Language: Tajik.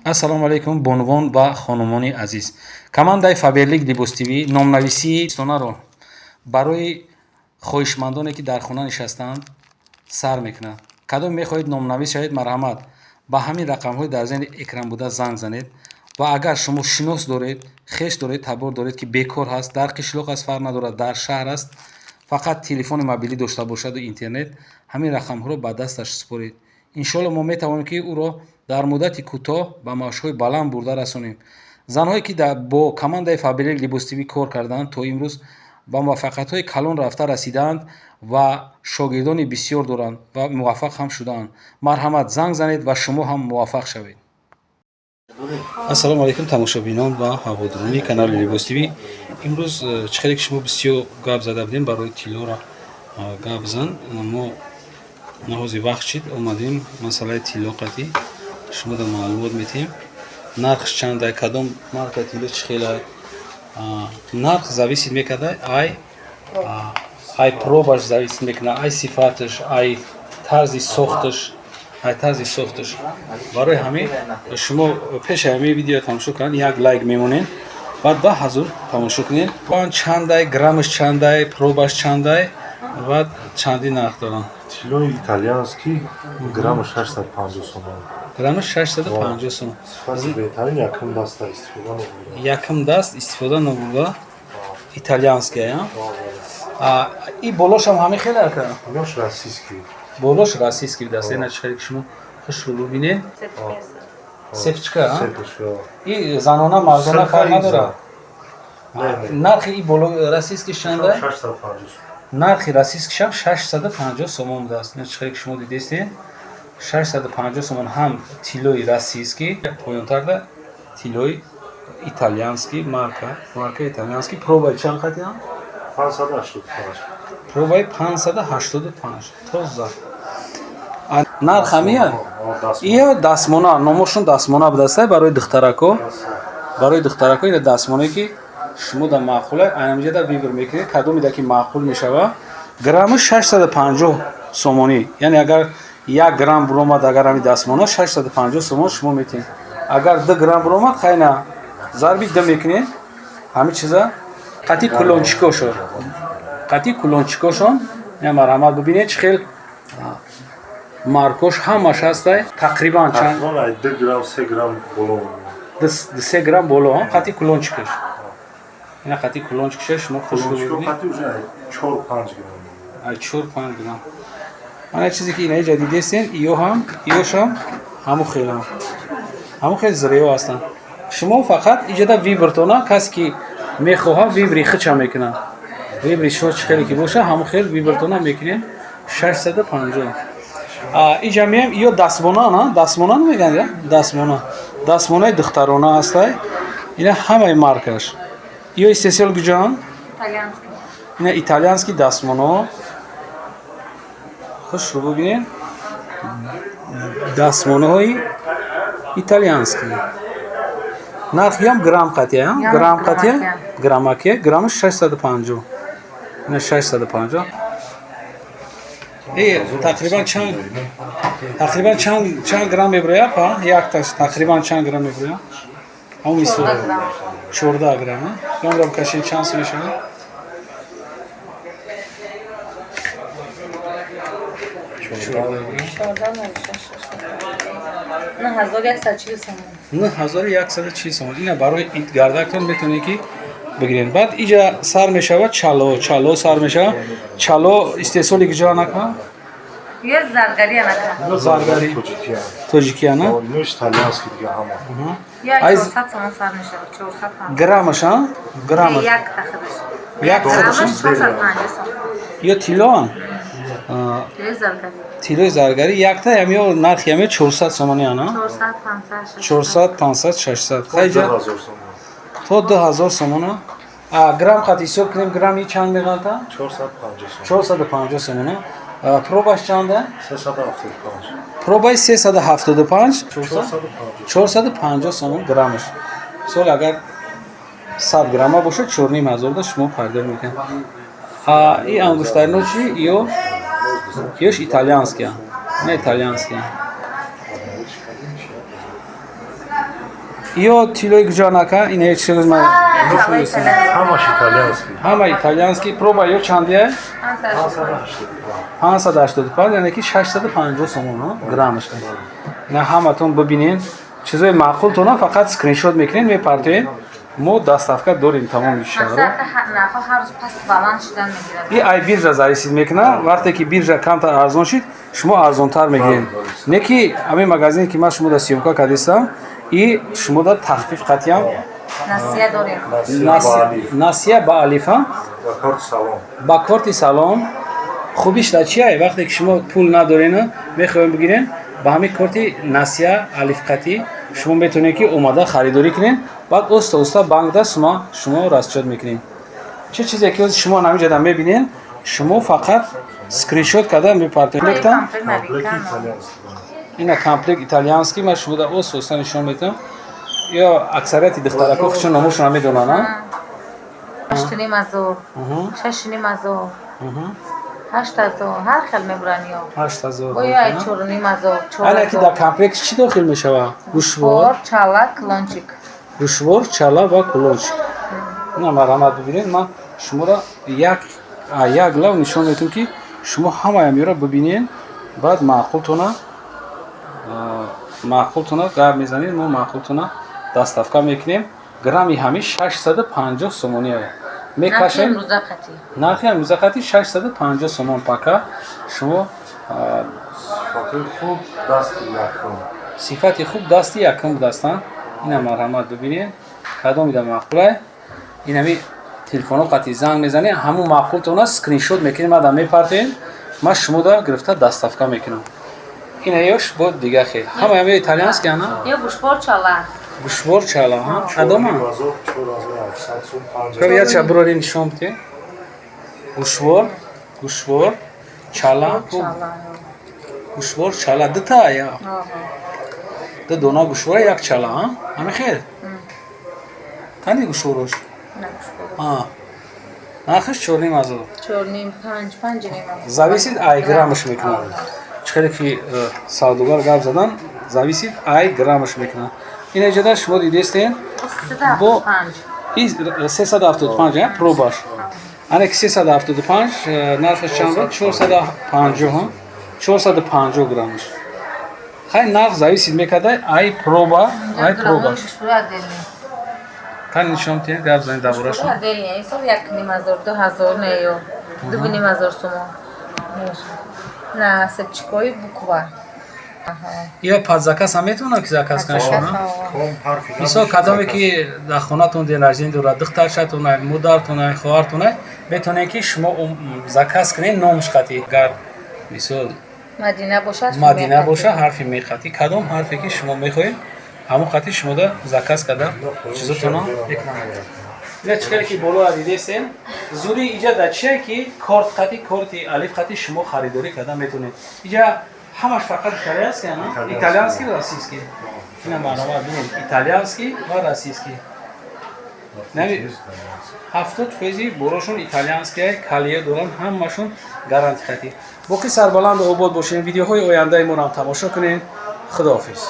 ассалому алайкум бонувон ва хонумони азиз. Командаи Фаберлик Либостивӣ номнависии достанаро барои хоҳишмандоне ки дар хона нишастаанд сар мекунад. Кадом мехоҳед номнавис шавед, марҳамат, ба ҳамин рақамҳои дар зени экран буда занг занед. Ва агар шумо шинос доред, хеш доред, табор доред ки бекор ҳаст, дар қишлоқ аст, фарқ надорад, дар шаҳр аст, фақат телефони мобилӣ дошта бошаду интернет, ҳамин рақамҳоро ба дасташ супоред. иншоалло мо метавонем ки ӯро дар муддати кӯтоҳ ба маошҳои баланд бурда расонем. Занҳое ки бо командаи Фаберлик Либостивӣ кор кардаанд, то имрӯз ба муваффақиятҳои калон рафта расидаанд ва шогирдони бисёр доранд ва муваффақ ҳам шудаанд. Марҳамат, занг занед ва шумо ҳам муваффақ шавед. ассалому алайкум тамошобинон ва ҳаводорони канали Либостивӣ. имрӯз чӣ хеле ки шумо бисёр гап зада будем барои тиллоро гап зан. Мо наҳози вақт шид омадем масъалаи тилло қатӣ шуморо маълумот медиҳем. Нархш чандай, кадом марка тилло чӣ хеле нарх зависит мекарда, ай пробаш зависит мекунад, ай сифаташ, ай тарзи сохташ, барои ҳамин шумо пеши ҳамин видео тамошо кунед, як лайк мемонед, баъд ба ҳазур тамошо кунед. Чандай, граммаш чандай, пробаш чандай ва чанди нарх доранд. Тиллои итальянский граммаш 850 сом. Граммаш 850 сом. Сифати беҳтарин якум даста истифода набурда. Якум даст истифода набурда итальянския. И болошам ҳамин хеле ака. Болош российский. Болош российский даст. Ина чихеле ки шумо хушрӯ бубинед. Сефчка. И занона мардона фарқ надорад. Нархи и боло российский чанда? 650. нархи российскишам 650 сомон будааст. Ина чихеле ки шумо дидестед. 650 сомон ҳам тиллои российский, поёнтарда тиллои итальянский, марка итальянский. Пробаи чанд қатиам? 585. Пробаи 585. Тоза. Нарх ҳамия? Ия дастмона, номошон дастмона будааст барои духтарако. Барои духтарако ина дастмоне ки шумо да маъқулай айнамиҷада вибр мекунед, кадомида ки маъқул мешава. Грамми 650 сомонӣ. Яъне агар 1 грамм буромад, агар ҳамин дастмона 650 сомон шумо метинед. Агар 2 грамм буромад, хайна зарби 2 мекунед. ҳамин чиза қати кулончикошо. Қати кулончикошон, я марҳамат бубинед чӣ хел маркош ҳамаш ҳастай. Тақрибан чанд? 2 грамм 3 грамм боло. 3 грамм боло, қати кулончикош. Ина қати кулончикош шумо хушрӯ бубинед. Қати уже 4-5 грамм. Ай 4-5 грамм. Ана чизе ки инаи ҷадид дестен, иёшам ҳаму хелам. ҳаму хел зиреё ҳастанд. Шумо фақат иҷода вибртона, касе ки мехоҳад вибри хича мекунад. Вибри шо чӣ хеле ки боша, ҳаму хел вибртона мекунед. 650. Иҷа меем ё дастмона мегӯянд, я дастмонаи духтарона ҳастай. Ина ҳамаи маркаш. Ё истеҳсол куҷоан? Итальянский. Ина итальянский дастмоно. хушрӯ бубинед. Дастмонаҳои итальянский. нархи ҳам грамм қатия, граммакия, граммаш 650. Ина 650. тақрибан чанд грамм меброяд, па? Якташ тақрибан чанд грамм меброяд? ҳамун мисол 14 грамм. Номрам кашин чанд сум мешавад? 9140 сомон. Ина барои гардактон метавонед ки бигиред. Баъд иҷа сар мешавад чало сар мешавад. Чало истеҳсоли куҷо нака? Ё заргари анака. Заргари тоҷикияна. Ino итальянский дига ҳама. Ё 400 сомон сар мешавад. 450. Граммаш, граммаш. Як тахидаш. Як граммаш тахидаш. 450 сом. Ё тиллоан? Тиллои заргари. Тиллои заргари якта ям ё нархи ям 400 сомони ана? 400, 400, 500, 600. Хайҷа 2000 сом. то 2000 сомона. Грамм қат ҳисоб кунем, грамми чанд меғалта? 450 сом. 450 сомона. Пробаш чанда? 375. Пробаи 375, 450. 450 сомон граммаш. Сол агар 100 грамма бошад 4500 да шумо пардохт мекунед. И ангуштарно чи? Ёш итальянския. Не итальянския. ё тилои гуҷонака ин ҳеҷ чиз ма Ҳамаш итальянский. ҳама итальянский проба ё чандия 585. 585 яъне ки 650 сомон граммаш ина ҳаматон бибинен чизои маъқултона фақат скриншот мекунед мепартоед мо доставка дорем тамоми шаҳрро и ай биржа зависид мекуна вақте ки биржа камтар арзон шид шумо арзонтар мегиред не ки ҳамин магазине ки ман шумода сёмка кардистам и шумода тахфиф қатъиям насия ба алифа Ва карти салом. ба корти салом хубиш да чия вақте ки шумо пул надорена мехоҳем бигирен ба ҳамин корти насия алифқатӣ шумо метавонед ки омада харидорӣ кунед баъд оста оста банкда шумо расчёт мекунед чӣ чизе ки шумо намиҷада мебинед шумо фақат скриншот карда мепартоед Комплекти итальянский. ина комплект итальянский ма шумода оста оста нишон метавонам ё аксарияти духтарако худшон номошона медонанд 8,500 6,500 8,000 ҳар хел мебуранд ё 8000 ё 4,500 ана ки дар комплект чӣ дохил мешавад гӯшвор чала клончик гӯшвор чала ва кулончик ина марҳамат бибинед ман шуморо як лав нишон медиҳам ки шумо ҳамаям ёро бибинед баъд маъқултона гап мезанед мо маъқултона доставка мекунем грамми ҳамин 650 сомони мекашем нархи амрӯза қатӣ 650 сомон пака шумо Шокил хуб дасти якум. сифати хуб дасти якум дастанд ина марҳамат бибинед кадомида маъқулай инами телефоно қатӣ занг мезанед ҳамун маъқултона скриншот мекунед мада мепартоед ман шумода гирифта доставка мекунам ина ёш бо дига хел ҳамаям ё итальянский ана ё гӯшвор чала гӯшвор чала кадома 4800 сум 50. каби як чабурори нишон бите гӯшвор чала гӯшвор чала дута я ду дона гӯшвор як чала ҳами хел қанди гӯшворош нархаш 4,5 зависид ай граммаш мекунад чӣ қадр ки савдогар гап задан зависид ай граммаш мекунад ин ҷада шумо дидестен бо 375 пробаш ана ки 375 нархаш чанд буд 450 граммаш хай нарх зависид мекарда ай пробаш кан нишон тиҳед гап занед дар борашон 1,500 не ё 2,500 сомон на сепчикои буква ё пад заказ ҳам метавонам ки заказ кунам шумо мисол кадоме ки дар хонатон ден рожден дорад духтарчатонай модаратонай хоҳартонай метавонед ки шумо заказ кунед номаш қатӣ гар мисол мадина бошад ҳарфи ме қатӣ кадом ҳарфе ки шумо мехоҳед ҳамон қатӣ шумода заказ карда чизотона мекунам ина чӣ каре ки боло дидестен зури иҷа дар чие ки корт қатӣ корти алиф қатӣ шумо харидорӣ карда метавонед иҷа ҳамаш фақат итальянский ана итальянский ва российский ина маълумат бинед итальянский ва российский нами 70% борошон итальянский калия доранд ҳамашон гаранти қатӣ боқи сарбаланду обод бошед видеоҳои ояндаи моро ҳам тамошо кунед худоҳофиз